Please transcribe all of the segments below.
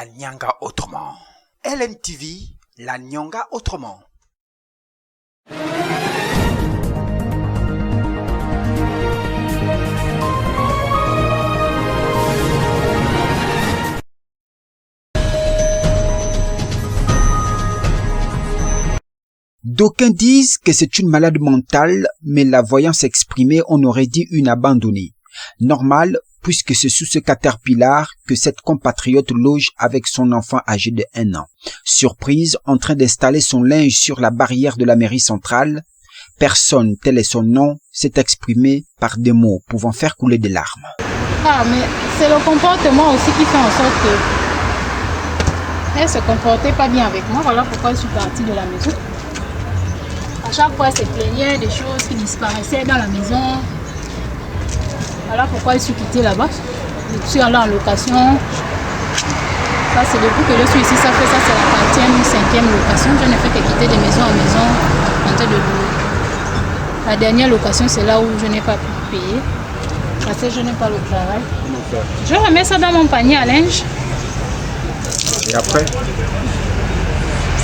la Nyanga autrement. LNTV, la Nyanga autrement. D'aucuns disent que c'est une malade mentale, mais la voyant s'exprimer, on aurait dit une abandonnée. Normal, puisque c'est sous ce caterpillar que cette compatriote loge avec son enfant âgé de 1 an. Surprise, en train d'installer son linge sur la barrière de la mairie centrale, personne, tel est son nom, s'est exprimé par des mots pouvant faire couler des larmes. Ah, mais c'est le comportement aussi qui fait en sorte qu'elle se comportait pas bien avec moi. Voilà pourquoi je suis partie de la maison. À chaque fois, elle se plaignait des choses qui disparaissaient dans la maison. Voilà pourquoi je suis quittée là-bas. Je suis allée en location. Ça, c'est depuis que je suis ici. Ça, c'est la 4e ou 5e location. Je n'ai fait que quitter de maison en maison en train de louer. La dernière location, c'est là où je n'ai pas pu payer. Parce que je n'ai pas le travail. Je remets ça dans mon panier à linge. Et après?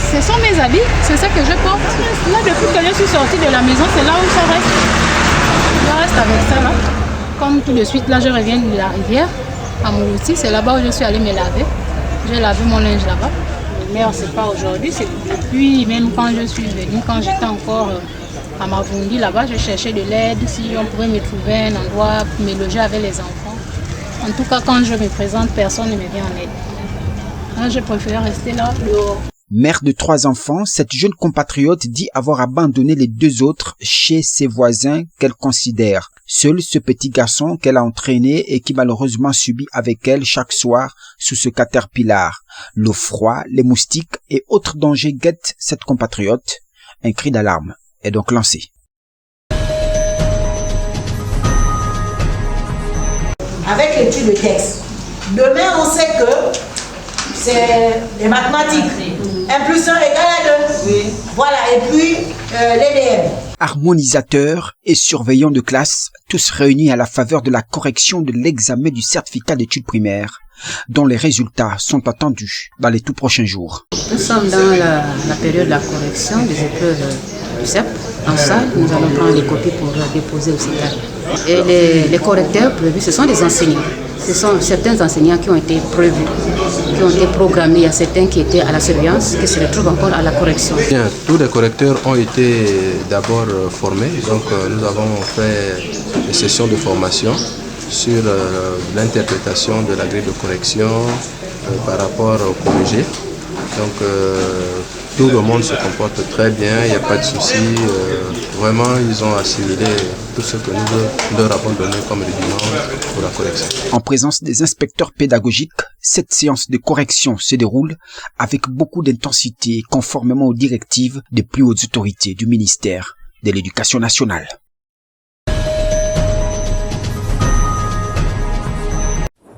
Ce sont mes habits, c'est ça que je porte. Là, depuis que je suis sortie de la maison, c'est là où ça reste. Je reste avec ça là. Comme tout de suite, là, je reviens de la rivière, à Moulouti. C'est là-bas où je suis allée me laver. J'ai lavé mon linge là-bas. Mais c'est pas aujourd'hui, c'est depuis, même quand je suis venue, quand j'étais encore à Mavungi, là-bas, je cherchais de l'aide, si on pouvait me trouver un endroit pour me loger avec les enfants. En tout cas, quand je me présente, personne ne me vient en aide. Moi, je préfère rester là, dehors. Mère de 3 enfants, cette jeune compatriote dit avoir abandonné les 2 autres chez ses voisins qu'elle considère. Seul ce petit garçon qu'elle a entraîné et qui malheureusement subit avec elle chaque soir sous ce caterpillar. Le froid, les moustiques et autres dangers guettent cette compatriote. Un cri d'alarme est donc lancé. Avec l'étude de texte, demain on sait que c'est les mathématiques. 1 plus 1 égale à 2. Oui. Voilà, et puis l'EDM. Harmonisateurs et surveillants de classe, tous réunis à la faveur de la correction de l'examen du certificat d'études primaires, dont les résultats sont attendus dans les tout prochains jours. Nous sommes dans la période de la correction des épreuves du CEP. En salle, nous allons prendre les copies pour déposer au CETA. Et les correcteurs prévus, ce sont des enseignants. Ce sont certains enseignants qui ont été prévus, qui ont été programmés. Il y a certains qui étaient à la surveillance, qui se retrouvent encore à la correction. Bien, tous les correcteurs ont été d'abord formés. Donc nous avons fait des sessions de formation sur l'interprétation de la grille de correction par rapport au collégien. Donc tout le monde se comporte très bien, il n'y a pas de souci. Vraiment, ils ont assimilé tout ce que nous leur avons donné comme rudiment pour la correction. En présence des inspecteurs pédagogiques, cette séance de correction se déroule avec beaucoup d'intensité, conformément aux directives des plus hautes autorités du ministère de l'Éducation nationale.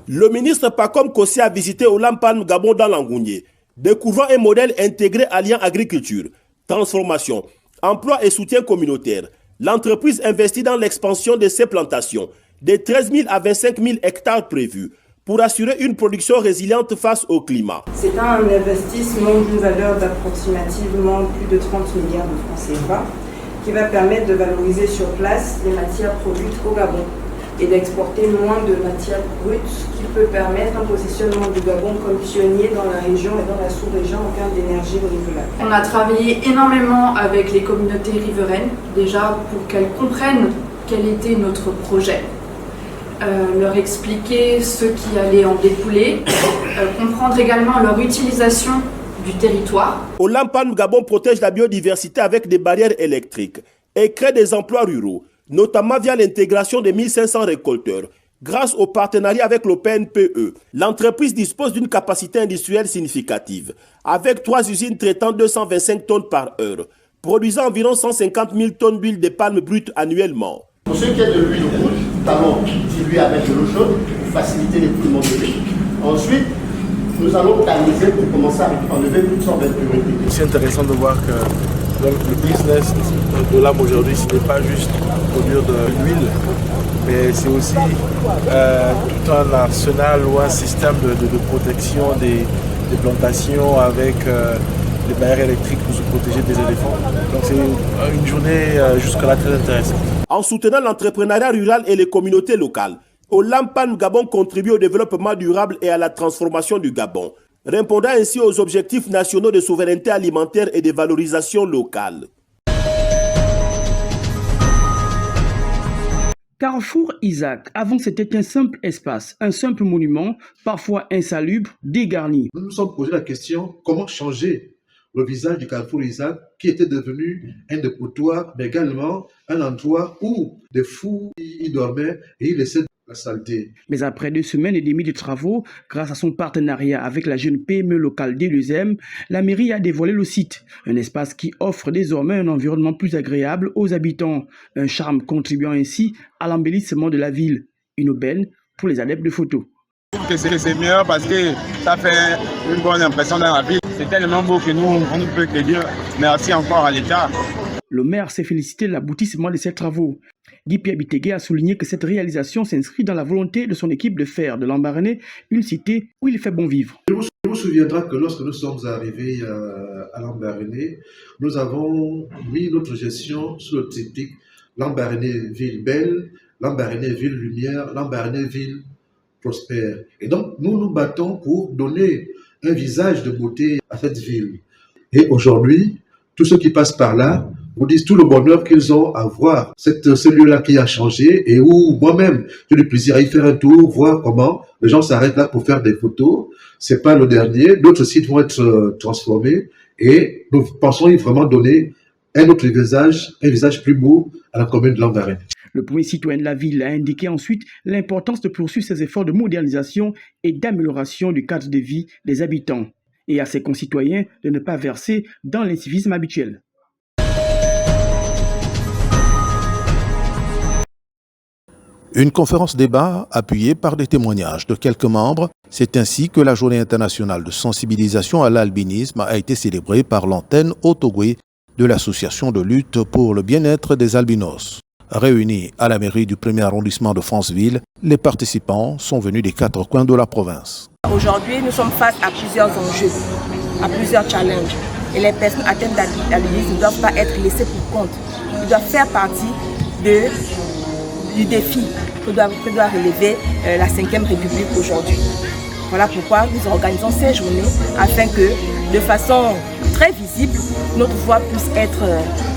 Le ministre Pacom Kossi a visité Olampan Gabon dans l'Angounié, découvrant un modèle intégré alliant agriculture, transformation, emploi et soutien communautaire. L'entreprise investit dans l'expansion de ses plantations, de 13 000 à 25 000 hectares prévus, pour assurer une production résiliente face au climat. C'est un investissement d'une valeur d'approximativement plus de 30 milliards de francs CFA, qui va permettre de valoriser sur place les matières produites au Gabon et d'exporter moins de matières brutes, qui peut permettre un positionnement du Gabon comme pionnier dans la région et dans la sous-région en termes d'énergie renouvelable. On a travaillé énormément avec les communautés riveraines, déjà pour qu'elles comprennent quel était notre projet, leur expliquer ce qui allait en découler, comprendre également leur utilisation du territoire. Olampan Gabon protège la biodiversité avec des barrières électriques et crée des emplois ruraux, notamment via l'intégration de 1500 récolteurs. Grâce au partenariat avec le PNPE, l'entreprise dispose d'une capacité industrielle significative, avec 3 usines traitant 225 tonnes par heure, produisant environ 150 000 tonnes d'huile de palme brute annuellement. Pour ce qui est de l'huile rouge, nous allons diluer avec de l'eau chaude pour faciliter l'écoulement de l'huile. Ensuite, nous allons tamiser pour commencer à enlever toutes sortes d'impuretés. C'est intéressant de voir Donc le business de l'âme aujourd'hui, ce n'est pas juste produire de l'huile, mais c'est aussi tout un arsenal ou un système de protection des plantations avec des barrières électriques pour se protéger des éléphants. Donc c'est une journée jusque-là très intéressante. En soutenant l'entrepreneuriat rural et les communautés locales, Olampan Gabon contribue au développement durable et à la transformation du Gabon, répondant ainsi aux objectifs nationaux de souveraineté alimentaire et de valorisation locale. Carrefour Isaac, avant c'était un simple espace, un simple monument, parfois insalubre, dégarni. Nous nous sommes posé la question, comment changer le visage du Carrefour Isaac, qui était devenu un dépotoir, mais également un endroit où des fous y dormaient et y laissaient la saleté. Mais après 2 semaines et demie de travaux, grâce à son partenariat avec la jeune PME locale d'Eluzem, la mairie a dévoilé le site, un espace qui offre désormais un environnement plus agréable aux habitants, un charme contribuant ainsi à l'embellissement de la ville, une aubaine pour les adeptes de photos. C'est mieux parce que ça fait une bonne impression dans la ville. C'est tellement beau que nous, on ne peut que dire merci encore à l'État. Le maire s'est félicité de l'aboutissement de ces travaux. Guy-Pierre Biteguet a souligné que cette réalisation s'inscrit dans la volonté de son équipe de faire de Lambaréné une cité où il fait bon vivre. Il vous souviendra que lorsque nous sommes arrivés à Lambaréné, nous avons mis notre gestion sur le triptyque Lambaréné ville belle, Lambaréné ville lumière, Lambaréné ville prospère. Et donc nous nous battons pour donner un visage de beauté à cette ville. Et aujourd'hui, tous ceux qui passent par là vous disent tout le bonheur qu'ils ont à voir ce lieu-là qui a changé et où moi-même j'ai le plaisir à y faire un tour, voir comment les gens s'arrêtent là pour faire des photos. C'est pas le dernier, d'autres sites vont être transformés et nous pensons y vraiment donner un autre visage, un visage plus beau à la commune de Lambaréné. Le premier citoyen de la ville a indiqué ensuite l'importance de poursuivre ses efforts de modernisation et d'amélioration du cadre de vie des habitants et à ses concitoyens de ne pas verser dans l'incivisme habituel. Une conférence débat appuyée par des témoignages de quelques membres. C'est ainsi que la Journée internationale de sensibilisation à l'albinisme a été célébrée par l'antenne Otogwe de l'association de lutte pour le bien-être des albinos. Réunis à la mairie du 1er arrondissement de Franceville, les participants sont venus des 4 coins de la province. Aujourd'hui, nous sommes face à plusieurs enjeux, à plusieurs challenges. Et les personnes atteintes d'albinisme ne doivent pas être laissées pour compte. Ils doivent faire partie du défi que doit relever la 5e République aujourd'hui. Voilà pourquoi nous organisons ces journées afin que, de façon très visible, notre voix puisse être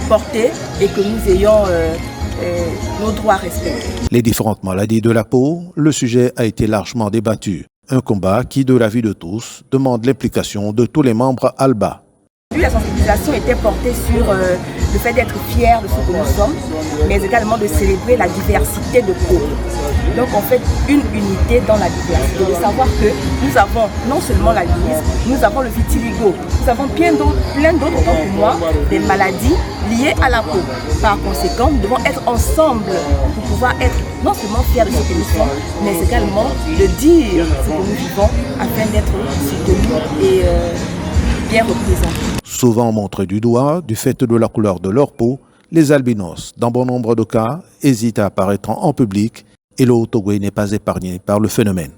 portée et que nous ayons nos droits respectés. Les différentes maladies de la peau, le sujet a été largement débattu. Un combat qui, de l'avis de tous, demande l'implication de tous les membres ALBA. La sensibilisation était portée sur le fait d'être fiers de ce que nous sommes, mais également de célébrer la diversité de peau. Donc on fait une unité dans la diversité, de savoir que nous avons non seulement l'albinisme, nous avons le vitiligo, nous avons plein d'autres, comme moi, des maladies liées à la peau. Par conséquent, nous devons être ensemble pour pouvoir être non seulement fiers de ce que nous sommes, mais également de dire ce que nous vivons afin d'être soutenus et bien représentés. Souvent montrés du doigt, du fait de la couleur de leur peau, les albinos, dans bon nombre de cas, hésitent à apparaître en public et le Haut-Ogooué n'est pas épargné par le phénomène.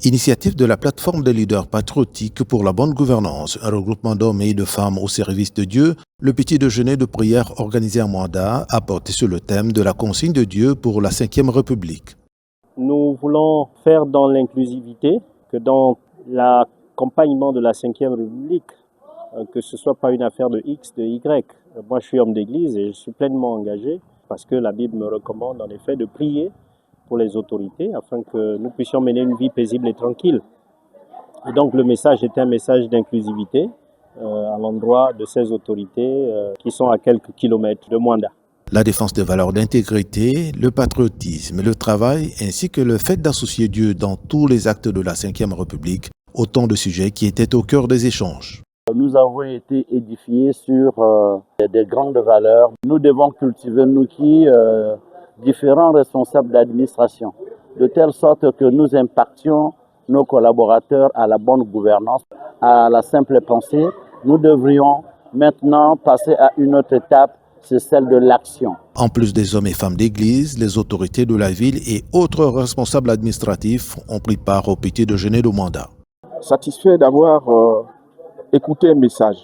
Initiative de la plateforme des leaders patriotiques pour la bonne gouvernance, un regroupement d'hommes et de femmes au service de Dieu, le petit déjeuner de prière organisé à Mwanda a porté sur le thème de la consigne de Dieu pour la 5e République. Nous voulons faire dans l'inclusivité, que dans l'accompagnement de la 5e République, que ce ne soit pas une affaire de X, de Y. Moi, je suis homme d'église et je suis pleinement engagé parce que la Bible me recommande en effet de prier pour les autorités afin que nous puissions mener une vie paisible et tranquille. Et donc le message était un message d'inclusivité à l'endroit de ces autorités qui sont à quelques kilomètres de Mwanda. La défense des valeurs d'intégrité, le patriotisme, le travail, ainsi que le fait d'associer Dieu dans tous les actes de la 5e République, autant de sujets qui étaient au cœur des échanges. Nous avons été édifiés sur des grandes valeurs. Nous devons cultiver, nous qui, différents responsables d'administration, de telle sorte que nous impactions nos collaborateurs à la bonne gouvernance, à la simple pensée. Nous devrions maintenant passer à une autre étape, c'est celle de l'action. En plus des hommes et femmes d'église, les autorités de la ville et autres responsables administratifs ont pris part au petit déjeuner de Mwanda. Satisfait d'avoir écouté un message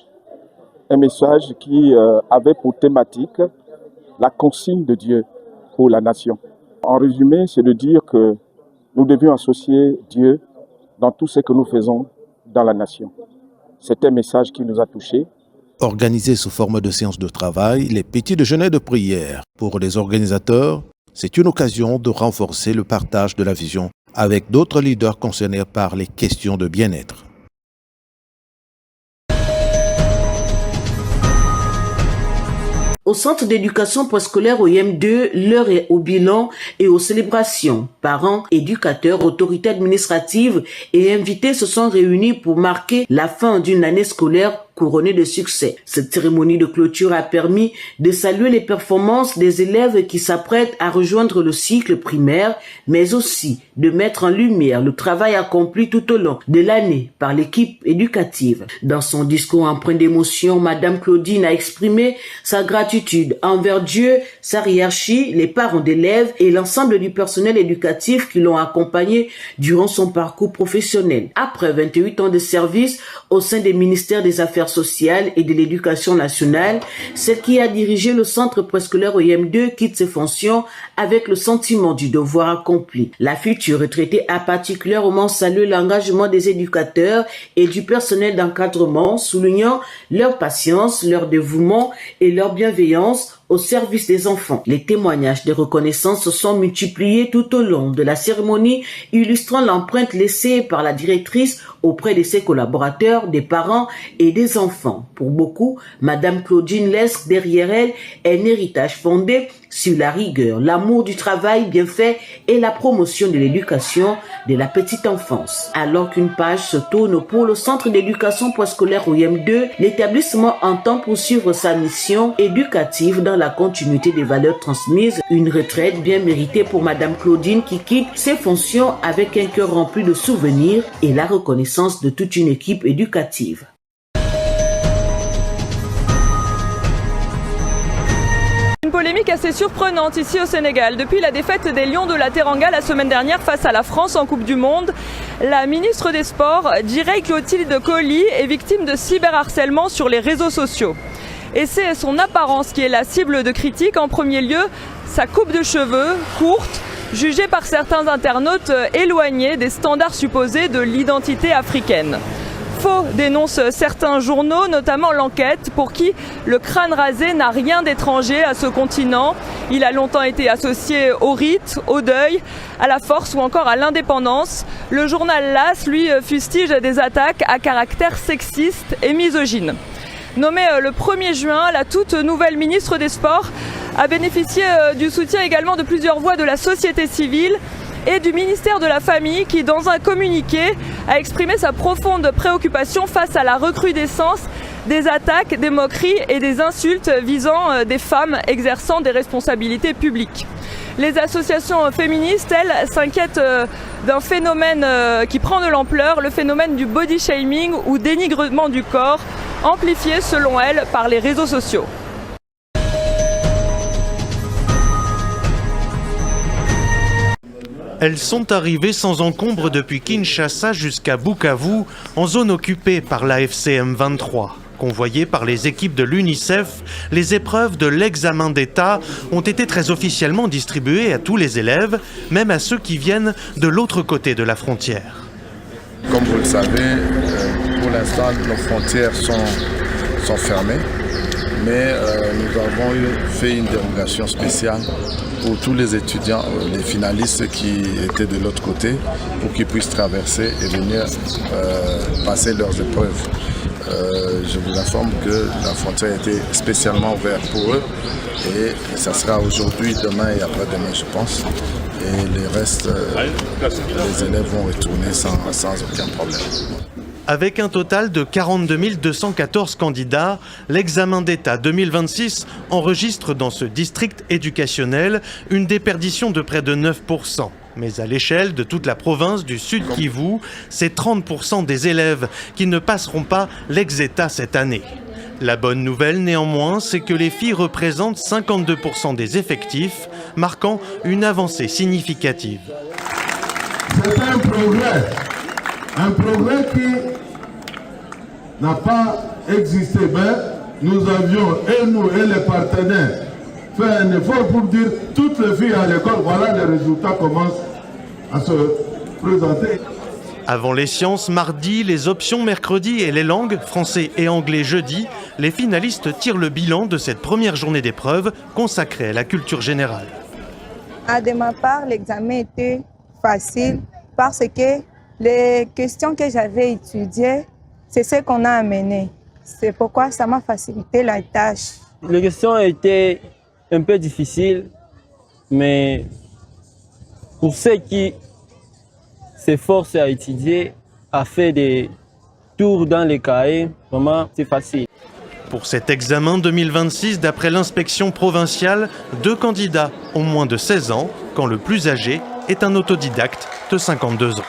qui avait pour thématique la consigne de Dieu pour la nation. En résumé, c'est de dire que nous devions associer Dieu dans tout ce que nous faisons dans la nation. C'est un message qui nous a touchés. Organisé sous forme de séances de travail, les petits déjeuners de prière. Pour les organisateurs, c'est une occasion de renforcer le partage de la vision avec d'autres leaders concernés par les questions de bien-être. Au centre d'éducation préscolaire OIM2, l'heure est au bilan et aux célébrations. Parents, éducateurs, autorités administratives et invités se sont réunis pour marquer la fin d'une année scolaire couronnée de succès. Cette cérémonie de clôture a permis de saluer les performances des élèves qui s'apprêtent à rejoindre le cycle primaire, mais aussi de mettre en lumière le travail accompli tout au long de l'année par l'équipe éducative. Dans son discours empreint d'émotion, Madame Claudine a exprimé sa gratitude envers Dieu, sa hiérarchie, les parents d'élèves et l'ensemble du personnel éducatif qui l'ont accompagné durant son parcours professionnel. Après 28 ans de service au sein des ministères des Affaires sociale et de l'éducation nationale, celle qui a dirigé le centre préscolaire OIM2 quitte ses fonctions avec le sentiment du devoir accompli. La future retraitée a particulièrement salué l'engagement des éducateurs et du personnel d'encadrement, soulignant leur patience, leur dévouement et leur bienveillance au service des enfants. Les témoignages de reconnaissance se sont multipliés tout au long de la cérémonie, illustrant l'empreinte laissée par la directrice auprès de ses collaborateurs, des parents et des enfants. Pour beaucoup, Madame Claudine laisse derrière elle un héritage fondé sur la rigueur, l'amour du travail bien fait et la promotion de l'éducation de la petite enfance. Alors qu'une page se tourne pour le centre d'éducation préscolaire OIM2, l'établissement entend poursuivre sa mission éducative dans la continuité des valeurs transmises. Une retraite bien méritée pour Madame Claudine qui quitte ses fonctions avec un cœur rempli de souvenirs et la reconnaissance de toute une équipe éducative. Une polémique assez surprenante ici au Sénégal. Depuis la défaite des Lions de la Teranga la semaine dernière face à la France en Coupe du Monde, la ministre des Sports, Jirey Clotilde Coly, est victime de cyberharcèlement sur les réseaux sociaux. Et c'est son apparence qui est la cible de critiques. En premier lieu, sa coupe de cheveux courte, jugée par certains internautes éloignée des standards supposés de l'identité africaine. Faux dénoncent certains journaux, notamment l'Enquête, pour qui le crâne rasé n'a rien d'étranger à ce continent. Il a longtemps été associé au rite, au deuil, à la force ou encore à l'indépendance. Le journal LAS, lui, fustige des attaques à caractère sexiste et misogyne. Nommée le 1er juin, la toute nouvelle ministre des Sports a bénéficié du soutien également de plusieurs voix de la société civile et du ministère de la Famille qui, dans un communiqué, a exprimé sa profonde préoccupation face à la recrudescence des attaques, des moqueries et des insultes visant des femmes exerçant des responsabilités publiques. Les associations féministes, elles, s'inquiètent d'un phénomène qui prend de l'ampleur, le phénomène du body shaming ou dénigrement du corps, amplifié selon elles par les réseaux sociaux. Elles sont arrivées sans encombre depuis Kinshasa jusqu'à Bukavu, en zone occupée par la FCM 23. Convoyées par les équipes de l'UNICEF, les épreuves de l'examen d'État ont été très officiellement distribuées à tous les élèves, même à ceux qui viennent de l'autre côté de la frontière. Comme vous le savez, pour l'instant, nos frontières sont fermées, mais nous avons fait une dérogation spéciale pour tous les étudiants, les finalistes qui étaient de l'autre côté, pour qu'ils puissent traverser et venir passer leurs épreuves. Je vous informe que la frontière a été spécialement ouverte pour eux et ça sera aujourd'hui, demain et après-demain, je pense. Et les restes, les élèves vont retourner sans aucun problème. Avec un total de 42 214 candidats, l'examen d'État 2026 enregistre dans ce district éducationnel une déperdition de près de 9%. Mais à l'échelle de toute la province du Sud Kivu, c'est 30% des élèves qui ne passeront pas l'exeta cette année. La bonne nouvelle néanmoins, c'est que les filles représentent 52% des effectifs, marquant une avancée significative. C'est un progrès qui n'a pas existé, mais nous avions, et nous et les partenaires, fait un effort pour dire toutes les filles à l'école, voilà les résultats commencent à se présenter. Avant les sciences mardi, les options mercredi et les langues, français et anglais jeudi, les finalistes tirent le bilan de cette première journée d'épreuve consacrée à la culture générale. De ma part, l'examen était facile parce que les questions que j'avais étudiées, c'est ce qu'on a amené. C'est pourquoi ça m'a facilité la tâche. Les questions étaient un peu difficiles, mais pour ceux qui s'efforcent à étudier, à faire des tours dans les cahiers, vraiment c'est facile. Pour cet examen 2026, d'après l'inspection provinciale, 2 candidats ont moins de 16 ans, quand le plus âgé est un autodidacte de 52 ans.